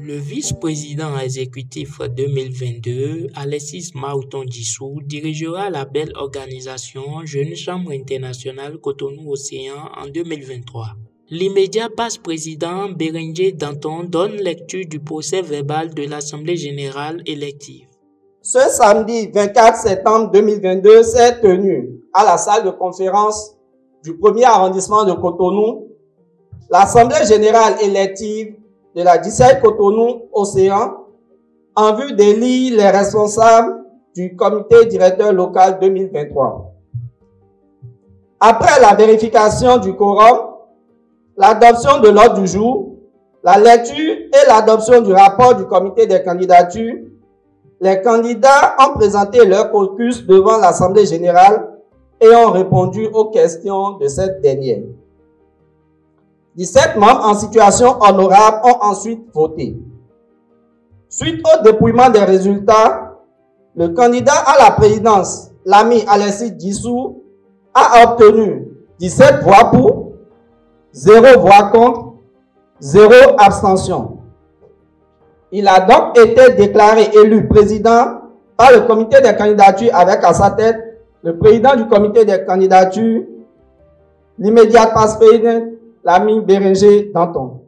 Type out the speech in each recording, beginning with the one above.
Le vice-président exécutif 2022, Alexis Maouton Dissou, dirigera la belle organisation Jeune Chambre internationale Cotonou-Océan en 2023. L'immédiat vice-président Bérenger Danton donne lecture du procès verbal de l'Assemblée générale élective. Ce samedi 24 septembre 2022 s'est tenu à la salle de conférence du 1er arrondissement de Cotonou l'Assemblée générale élective de la DCI Cotonou-Océan en vue d'élire les responsables du comité directeur local 2023. Après la vérification du quorum, l'adoption de l'ordre du jour, la lecture et l'adoption du rapport du comité des candidatures, les candidats ont présenté leur caucus devant l'Assemblée générale et ont répondu aux questions de cette dernière. 17 membres en situation honorable ont ensuite voté. Suite au dépouillement des résultats, le candidat à la présidence, l'ami Alexis Dissou, a obtenu 17 voix pour, 0 voix contre, 0 abstention. Il a donc été déclaré élu président par le comité des candidatures avec à sa tête le président du comité des candidatures, l'immédiat vice-président, l'ami Bérenger Danton.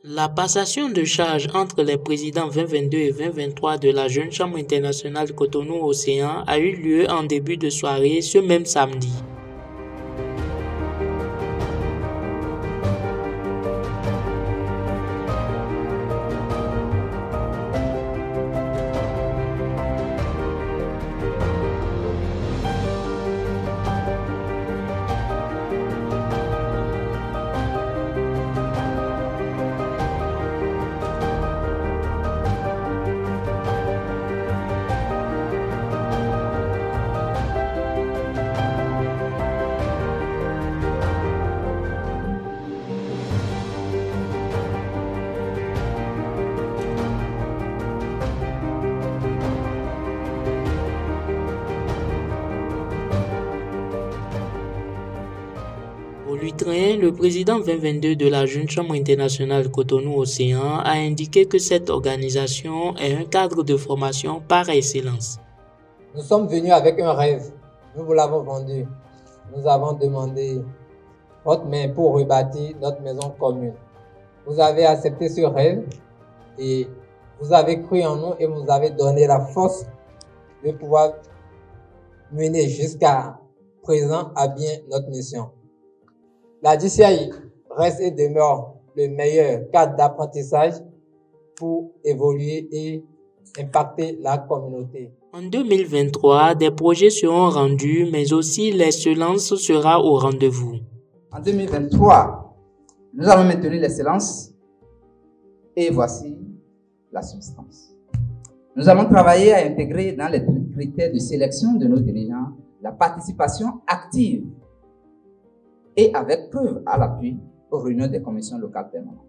La passation de charge entre les présidents 2022 et 2023 de la Jeune Chambre internationale Cotonou-Océan a eu lieu en début de soirée ce même samedi. Au lutrin, le président 2022 de la Jeune Chambre internationale Cotonou-Océan a indiqué que cette organisation est un cadre de formation par excellence. Nous sommes venus avec un rêve. Nous vous l'avons vendu. Nous avons demandé votre main pour rebâtir notre maison commune. Vous avez accepté ce rêve et vous avez cru en nous et vous avez donné la force de pouvoir mener jusqu'à présent à bien notre mission. La DCI reste et demeure le meilleur cadre d'apprentissage pour évoluer et impacter la communauté. En 2023, des projets seront rendus, mais aussi l'excellence sera au rendez-vous. En 2023, nous allons maintenir l'excellence et voici la substance. Nous allons travailler à intégrer dans les critères de sélection de nos dirigeants la participation active et avec preuve à l'appui aux réunions des commissions locales permanentes.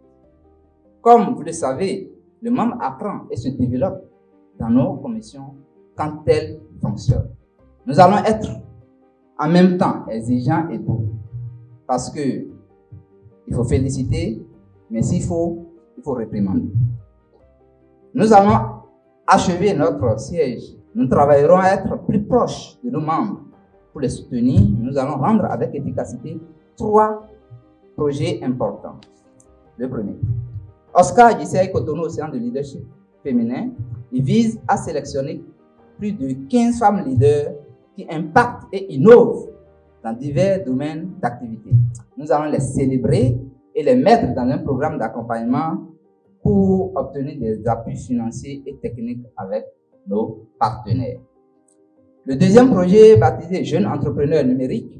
Comme vous le savez, le membre apprend et se développe dans nos commissions quand elles fonctionnent. Nous allons être en même temps exigeants et doux parce que il faut féliciter, mais s'il faut, il faut réprimander. Nous allons achever notre siège. Nous travaillerons à être plus proches de nos membres pour les soutenir. Nous allons rendre avec efficacité 3 projets importants. Le premier, Oscar DCI Cotonou-Océan de leadership féminin, il vise à sélectionner plus de 15 femmes leaders qui impactent et innovent dans divers domaines d'activité. Nous allons les célébrer et les mettre dans un programme d'accompagnement pour obtenir des appuis financiers et techniques avec nos partenaires. Le deuxième projet, baptisé Jeunes entrepreneurs numériques,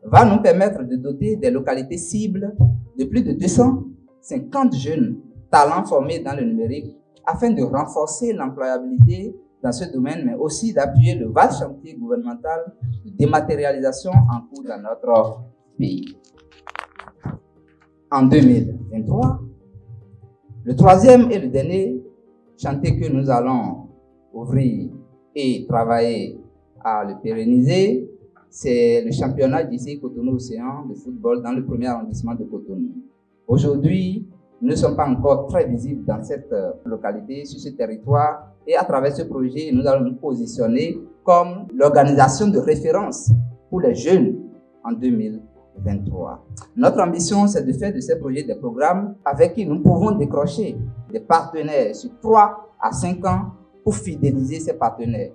va nous permettre de doter des localités cibles de plus de 250 jeunes talents formés dans le numérique afin de renforcer l'employabilité dans ce domaine, mais aussi d'appuyer le vaste chantier gouvernemental de dématérialisation en cours dans notre pays. En 2023, le troisième et le dernier chantier que nous allons ouvrir et travailler à le pérenniser, c'est le championnat DCI Cotonou-Océan de football dans le 1er arrondissement de Cotonou. Aujourd'hui, ne sont pas encore très visibles dans cette localité, sur ce territoire. Et à travers ce projet, nous allons nous positionner comme l'organisation de référence pour les jeunes en 2023. Notre ambition, c'est de faire de ces projets des programmes avec qui nous pouvons décrocher des partenaires sur 3 à 5 ans pour fidéliser ces partenaires.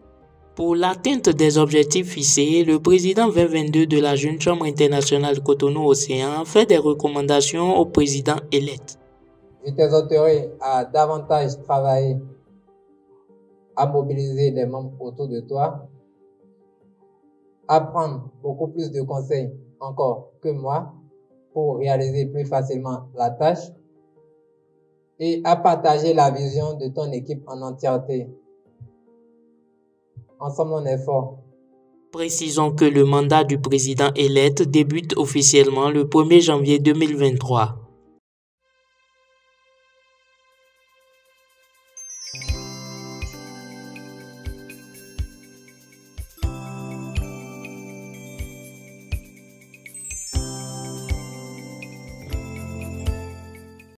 Pour l'atteinte des objectifs fixés, le président 2022 de la Jeune Chambre internationale Cotonou-Océan fait des recommandations au président élect. Je t'exhorterai à davantage travailler, à mobiliser les membres autour de toi, à prendre beaucoup plus de conseils encore que moi pour réaliser plus facilement la tâche et à partager la vision de ton équipe en entièreté. Ensemble, on est fort. Précisons que le mandat du président élect débute officiellement le 1er janvier 2023.